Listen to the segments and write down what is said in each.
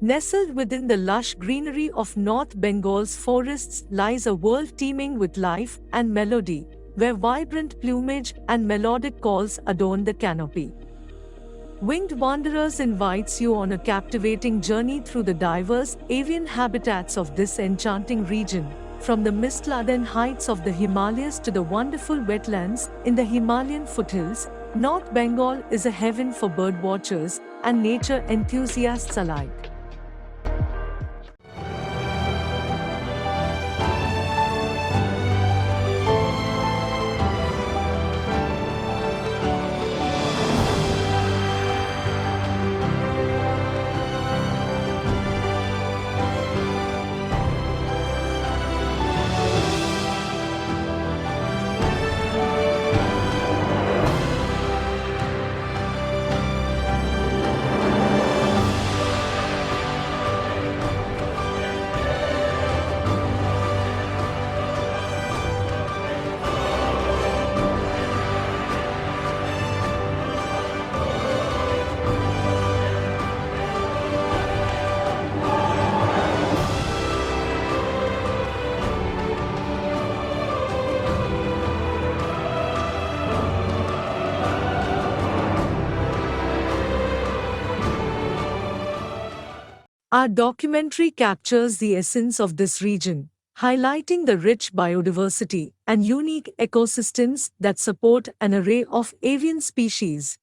Nestled within the lush greenery of North Bengal's forests lies a world teeming with life and melody, where vibrant plumage and melodic calls adorn the canopy. Winged Wanderers invites you on a captivating journey through the diverse avian habitats of this enchanting region, from the mist-laden heights of the Himalayas to the wonderful wetlands in the Himalayan foothills. North Bengal is a heaven for birdwatchers and nature enthusiasts alike. Our documentary captures the essence of this region, highlighting the rich biodiversity and unique ecosystems that support an array of avian species.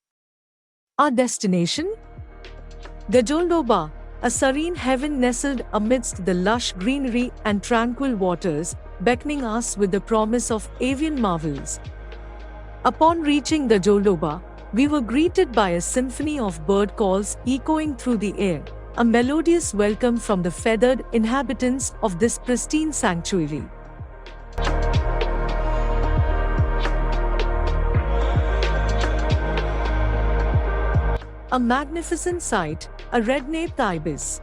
Our destination? Gajoldoba, a serene heaven nestled amidst the lush greenery and tranquil waters, beckoning us with the promise of avian marvels. Upon reaching Gajoldoba, we were greeted by a symphony of bird calls echoing through the air, a melodious welcome from the feathered inhabitants of this pristine sanctuary. A magnificent sight, a red-naped ibis.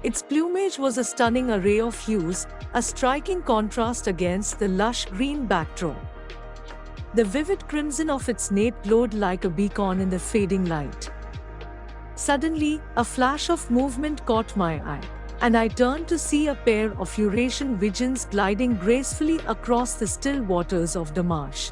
Its plumage was a stunning array of hues, a striking contrast against the lush green backdrop. The vivid crimson of its nape glowed like a beacon in the fading light. Suddenly, a flash of movement caught my eye, and I turned to see a pair of Eurasian widgeons gliding gracefully across the still waters of the marsh.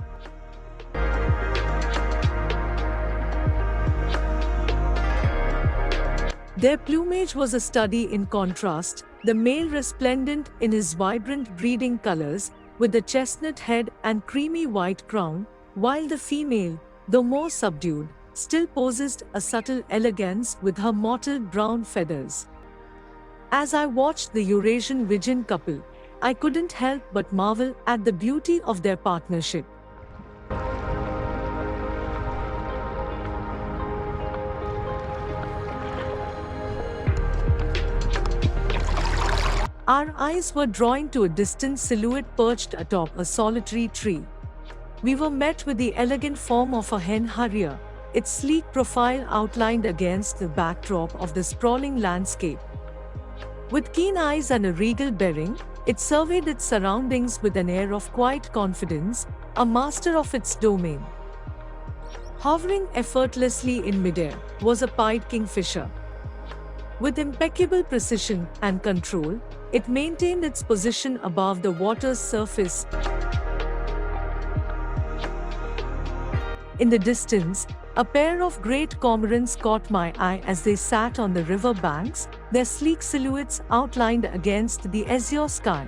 Their plumage was a study in contrast, the male resplendent in his vibrant breeding colors, with the chestnut head and creamy white crown, while the female, though more subdued, still possessed a subtle elegance with her mottled brown feathers. As I watched the Eurasian widgeon couple, I couldn't help but marvel at the beauty of their partnership. Our eyes were drawn to a distant silhouette perched atop a solitary tree. We were met with the elegant form of a hen harrier, its sleek profile outlined against the backdrop of the sprawling landscape. With keen eyes and a regal bearing, it surveyed its surroundings with an air of quiet confidence, a master of its domain. Hovering effortlessly in midair was a pied kingfisher. With impeccable precision and control, it maintained its position above the water's surface. In the distance, a pair of great cormorants caught my eye as they sat on the river banks, their sleek silhouettes outlined against the azure sky.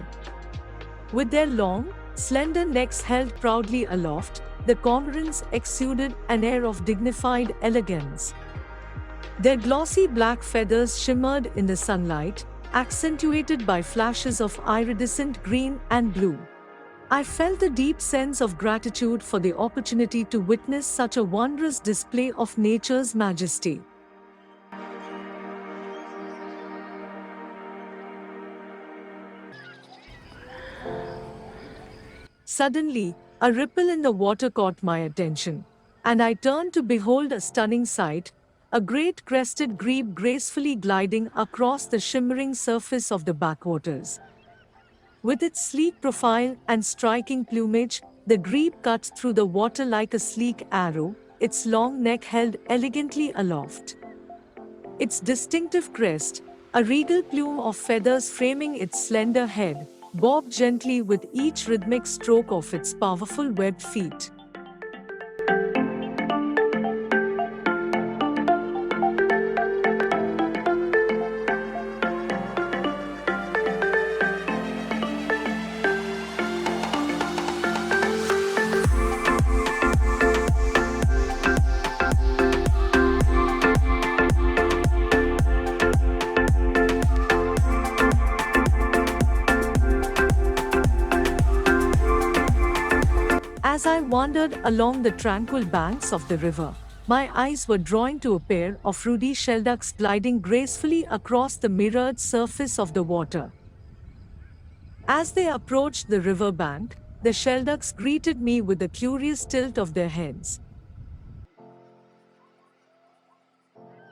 With their long, slender necks held proudly aloft, the cormorants exuded an air of dignified elegance. Their glossy black feathers shimmered in the sunlight, accentuated by flashes of iridescent green and blue. I felt a deep sense of gratitude for the opportunity to witness such a wondrous display of nature's majesty. Suddenly, a ripple in the water caught my attention, and I turned to behold a stunning sight, a great crested grebe gracefully gliding across the shimmering surface of the backwaters. With its sleek profile and striking plumage, the grebe cut through the water like a sleek arrow, its long neck held elegantly aloft. Its distinctive crest, a regal plume of feathers framing its slender head, bobbed gently with each rhythmic stroke of its powerful webbed feet. As I wandered along the tranquil banks of the river, my eyes were drawn to a pair of ruddy shelducks gliding gracefully across the mirrored surface of the water. As they approached the river bank, the shelducks greeted me with a curious tilt of their heads.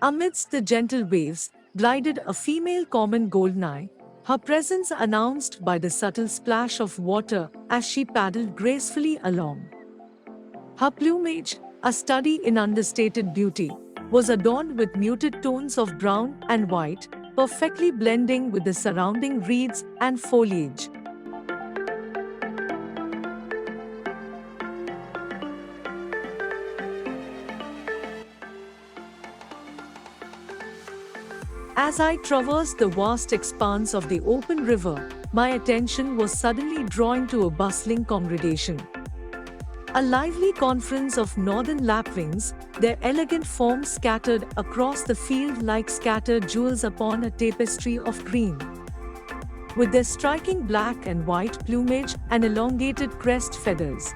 Amidst the gentle waves, glided a female common goldeneye, her presence announced by the subtle splash of water as she paddled gracefully along. Her plumage, a study in understated beauty, was adorned with muted tones of brown and white, perfectly blending with the surrounding reeds and foliage. As I traversed the vast expanse of the open river, my attention was suddenly drawn to a bustling congregation. A lively conference of northern lapwings, their elegant forms scattered across the field like scattered jewels upon a tapestry of green. With their striking black and white plumage and elongated crest feathers.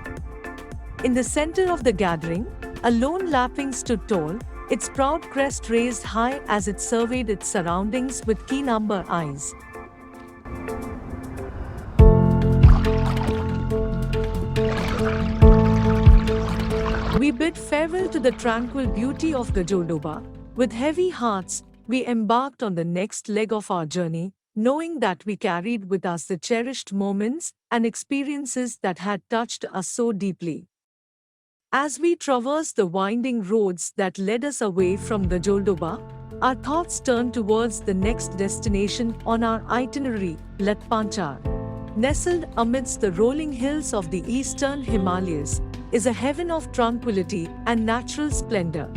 In the center of the gathering, a lone lapwing stood tall, its proud crest raised high as it surveyed its surroundings with keen amber eyes. We bid farewell to the tranquil beauty of Gajoldoba. With heavy hearts, we embarked on the next leg of our journey, knowing that we carried with us the cherished moments and experiences that had touched us so deeply. As we traversed the winding roads that led us away from Gajoldoba, our thoughts turned towards the next destination on our itinerary, Latpanchar. Nestled amidst the rolling hills of the Eastern Himalayas, is a heaven of tranquility and natural splendor.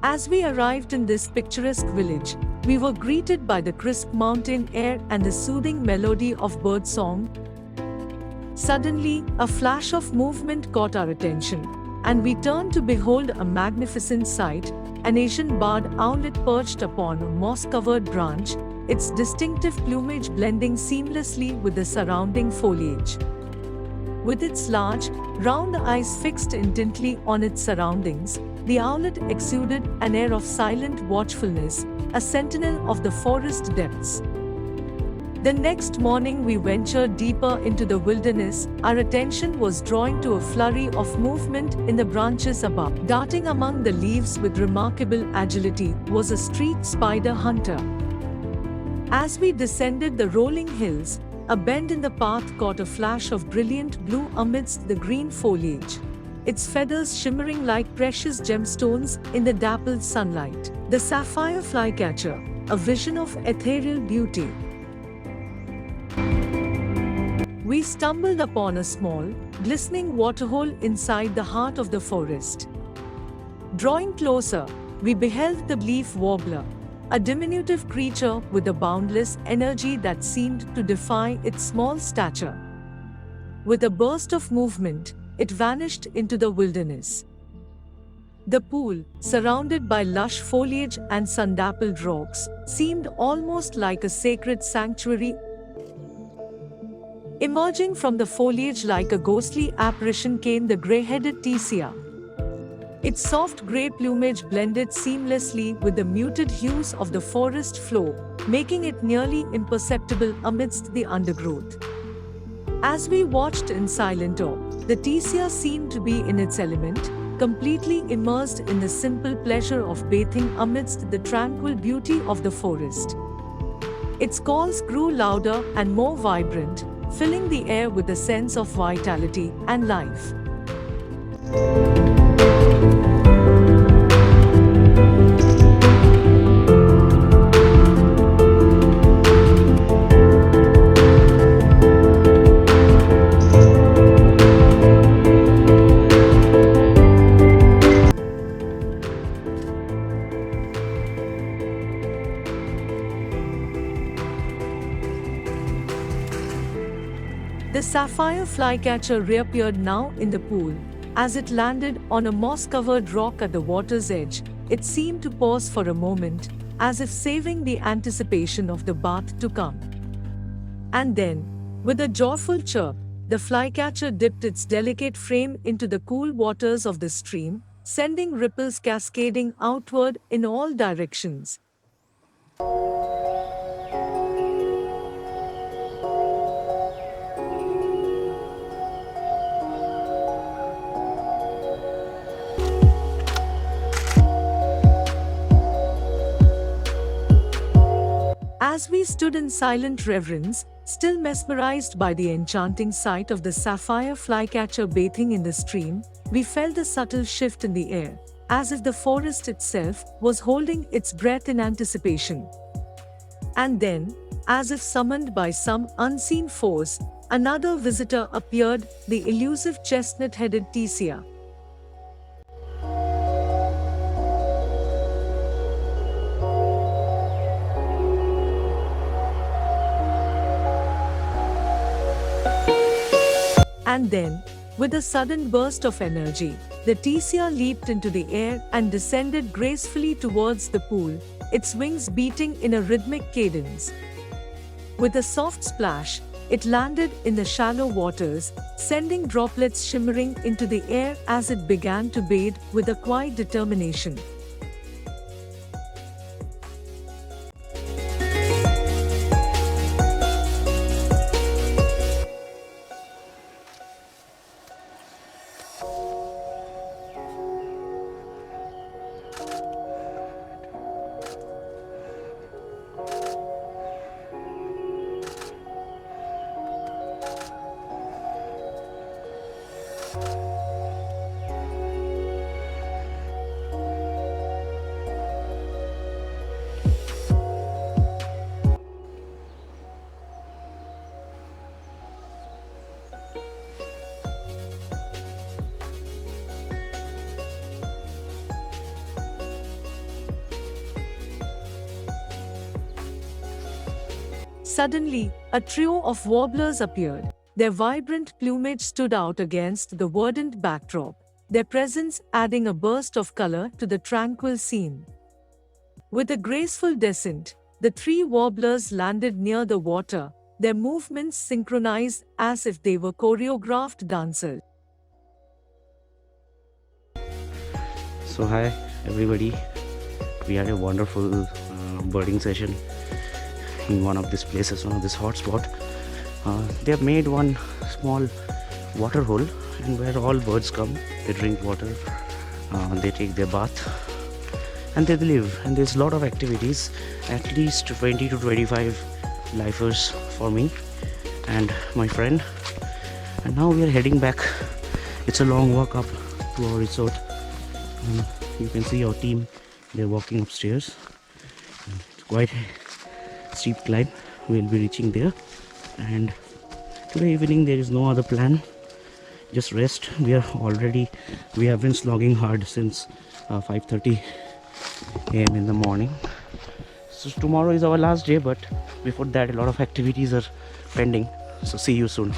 As we arrived in this picturesque village, we were greeted by the crisp mountain air and the soothing melody of birdsong. Suddenly, a flash of movement caught our attention, and we turned to behold a magnificent sight, an Asian barred owlet perched upon a moss-covered branch, its distinctive plumage blending seamlessly with the surrounding foliage. With its large, round eyes fixed intently on its surroundings, the owlet exuded an air of silent watchfulness, a sentinel of the forest depths. The next morning we ventured deeper into the wilderness. Our attention was drawn to a flurry of movement in the branches above. Darting among the leaves with remarkable agility was a street spider hunter. As we descended the rolling hills, a bend in the path caught a flash of brilliant blue amidst the green foliage, its feathers shimmering like precious gemstones in the dappled sunlight. The sapphire flycatcher, a vision of ethereal beauty. We stumbled upon a small, glistening waterhole inside the heart of the forest. Drawing closer, we beheld the leaf warbler, a diminutive creature with a boundless energy that seemed to defy its small stature. With a burst of movement, it vanished into the wilderness. The pool, surrounded by lush foliage and sun-dappled rocks, seemed almost like a sacred sanctuary. Emerging from the foliage like a ghostly apparition came the grey-headed tecia. Its soft grey plumage blended seamlessly with the muted hues of the forest floor, making it nearly imperceptible amidst the undergrowth. As we watched in silent awe, the tecia seemed to be in its element, completely immersed in the simple pleasure of bathing amidst the tranquil beauty of the forest. Its calls grew louder and more vibrant, filling the air with a sense of vitality and life. sapphire flycatcher reappeared now in the pool. As it landed on a moss-covered rock at the water's edge, it seemed to pause for a moment, as if saving the anticipation of the bath to come. And then, with a joyful chirp, the flycatcher dipped its delicate frame into the cool waters of the stream, sending ripples cascading outward in all directions. As we stood in silent reverence, still mesmerized by the enchanting sight of the sapphire flycatcher bathing in the stream, we felt a subtle shift in the air, as if the forest itself was holding its breath in anticipation. And then, as if summoned by some unseen force, another visitor appeared, the elusive chestnut-headed tecia. And then, with a sudden burst of energy, the tecia leaped into the air and descended gracefully towards the pool, its wings beating in a rhythmic cadence. With a soft splash, it landed in the shallow waters, sending droplets shimmering into the air as it began to bathe with a quiet determination. Suddenly, a trio of warblers appeared. Their vibrant plumage stood out against the verdant backdrop, their presence adding a burst of color to the tranquil scene. With a graceful descent, the three warblers landed near the water, their movements synchronized as if they were choreographed dancers. So hi everybody, we had a wonderful birding session in one of these places, one of this hotspot. They have made one small water hole, and where all birds come, they drink water, they take their bath, and they live. And there's a lot of activities, at least 20 to 25 lifers for me and my friend. And now we are heading back. It's a long walk up to our resort. You can see our team, they're walking upstairs. It's quite a steep climb. We'll be reaching there, and today evening there is no other plan, just rest. We have been slogging hard since 5:30 a.m. in the morning. So tomorrow is our last day, but before that a lot of activities are pending. So see you soon.